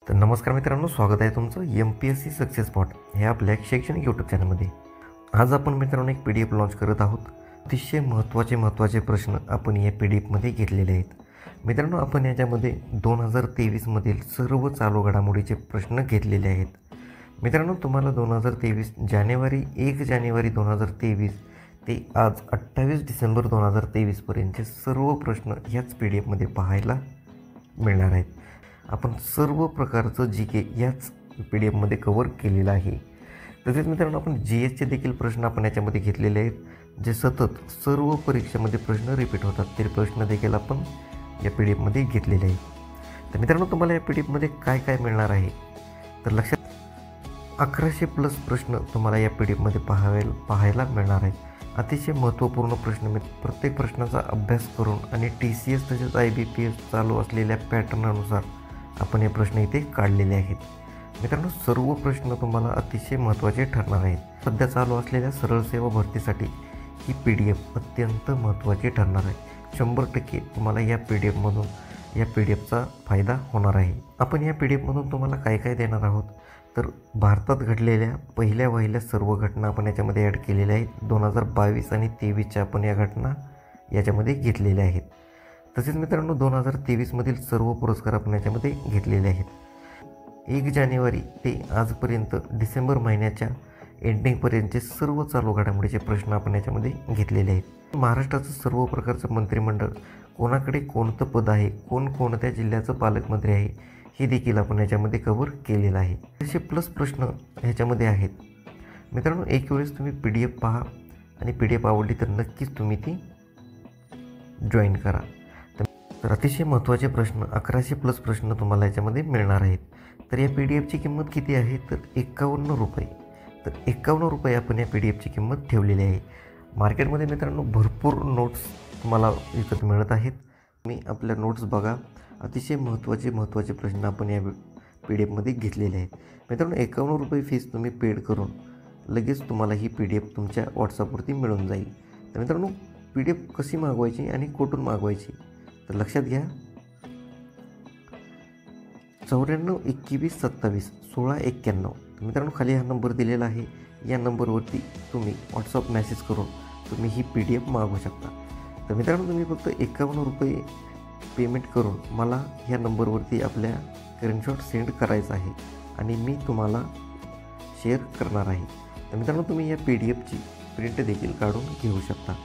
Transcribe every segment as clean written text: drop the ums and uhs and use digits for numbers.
तर नमस्कार मित्रांनो, स्वागत आहे तुमचं MPSC सक्सेस स्पॉट ह्या आपल्या शैक्षणिक यूट्यूब चॅनलमध्ये. आज आपण मित्रांनो एक PDF लॉन्च करत आहोत. अतिशय महत्त्वाचे प्रश्न आपण या PDFमध्ये घेतलेले आहेत. मित्रांनो, आपण याच्यामध्ये 2023मधील सर्व चालू घडामोडीचे प्रश्न घेतलेले आहेत. मित्रांनो, तुम्हाला 1 जानेवारी 2023 ते आज 28 डिसेंबर 2023 पर्यंतचे सर्व प्रश्न ह्याच PDFमध्ये पाहायला मिळणार आहेत. आपण सर्व प्रकारचं GK याच PDFमध्ये कव्हर केलेलं आहे. तसेच मित्रांनो, आपण GSचे देखील प्रश्न आपण याच्यामध्ये घेतलेले आहेत, जे सतत सर्व परीक्षेमध्ये प्रश्न रिपीट होतात. ते प्रश्न देखील आपण या PDFमध्ये घेतलेले आहेत. तर मित्रांनो, तुम्हाला या PDFमध्ये काय काय मिळणार आहे तर लक्षात 1100+ प्रश्न तुम्हाला या PDFमध्ये पाहायला मिळणार आहेत. अतिशय महत्त्वपूर्ण प्रश्न, प्रत्येक प्रश्नाचा अभ्यास करून आणि TCS तसेच IBPS चालू असलेल्या पॅटर्ननुसार आपण हे प्रश्न इथे काढलेले आहेत. मित्रांनो, सर्व प्रश्न तुम्हाला अतिशय महत्त्वाचे ठरणार आहेत. सध्या चालू असलेल्या सरळ सेवा भरतीसाठी ही PDF अत्यंत महत्त्वाची ठरणार आहे. 100% तुम्हाला या PDFचा फायदा होणार आहे. आपण या PDFमधून तुम्हाला काय काय देणार आहोत तर भारतात घडलेल्या पहिल्या सर्व घटना आपण याच्यामध्ये ॲड केलेल्या आहेत. 2022 आणि 23च्या आपण या घटना याच्यामध्ये घेतलेल्या आहेत. तसेच मित्रांनो, 2023मधील सर्व पुरस्कार आपण याच्यामध्ये घेतलेले आहेत. 1 जानेवारी ते आजपर्यंत डिसेंबर महिन्याच्या एंडिंगपर्यंतचे सर्व चालू घडामोडीचे प्रश्न आपण याच्यामध्ये घेतलेले आहेत. महाराष्ट्राचं सर्व प्रकारचं मंत्रिमंडळ, कोणाकडे कोणतं पद आहे, कोणत्या जिल्ह्याचं पालकमंत्री आहे, हे देखील आपण याच्यामध्ये कव्हर केलेलं आहे. असे प्लस प्रश्न ह्याच्यामध्ये आहेत. मित्रांनो, एक वेळेस तुम्ही PDF पहा आणि PDF आवडली तर नक्कीच तुम्ही ती जॉईन करा. तर अतिशय महत्त्वाचे प्रश्न, 1100+ प्रश्न तुम्हाला याच्यामध्ये मिळणार आहेत. तर या PDFची किंमत किती आहे तर 51 रुपये. तर 51 रुपये आपण या PDFची किंमत ठेवलेली आहे. मार्केटमध्ये मित्रांनो भरपूर नोट्स तुम्हाला विकत मिळत आहेत. तुम्ही आपल्या नोट्स बघा. अतिशय महत्त्वाचे प्रश्न आपण या PDFमध्ये घेतलेले आहेत. मित्रांनो, 51 रुपये फीस तुम्ही पेड करून लगेच तुम्हाला ही PDF तुमच्या व्हॉट्सअपवरती मिळून जाईल. तर मित्रांनो, PDF कशी मागवायची आणि कुठून मागवायची तर लक्षात घ्या. 94 21 27 16 91. तर मित्रांनो, खाली हा नंबर दिलेला आहे. या नंबरवरती तुम्ही व्हॉट्सअप मेसेज करून तुम्ही ही PDF मागवू शकता. तर मित्रांनो, तुम्ही फक्त 51 रुपये पेमेंट करून मला ह्या नंबरवरती आपल्या स्क्रीनशॉट सेंड करायचा आहे आणि मी तुम्हाला शेअर करणार आहे. तर मित्रांनो, तुम्ही या PDFची प्रिंट देखील काढून घेऊ शकता.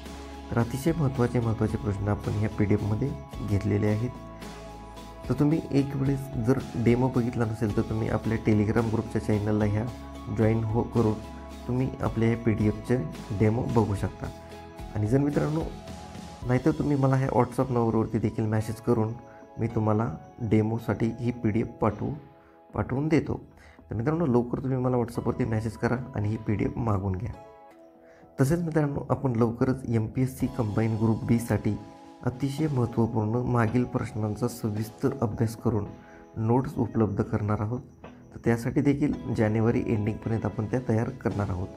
तर अतिशय महत्त्वाचे प्रश्न आपण ह्या PDFमध्ये घेतलेले आहेत. तर तुम्ही एक वेळेस जर डेमो बघितला नसेल तर तुम्ही आपल्या टेलिग्राम ग्रुपच्या चॅनलला ह्या जॉईन करून तुम्ही आपल्या या PDFचे डेमो बघू शकता. आणि जर मित्रांनो नाहीतर तुम्ही मला ह्या व्हॉट्सअप नंबरवरती देखील मॅसेज करून मी तुम्हाला डेमोसाठी ही PDF पाठवून देतो. तर मित्रांनो, लवकर तुम्ही मला व्हॉट्सअपवरती मॅसेज करा आणि ही PDF मागवून घ्या. तसेच मित्रांनो, आपण लवकरच MPSC कंबाईन ग्रुप B साठी अतिशय महत्त्वपूर्ण मागील प्रश्नांचा सविस्तर अभ्यास करून नोट्स उपलब्ध करणार आहोत. तर त्यासाठी देखील जानेवारी एंडिंगपर्यंत आपण त्या तयार करणार आहोत.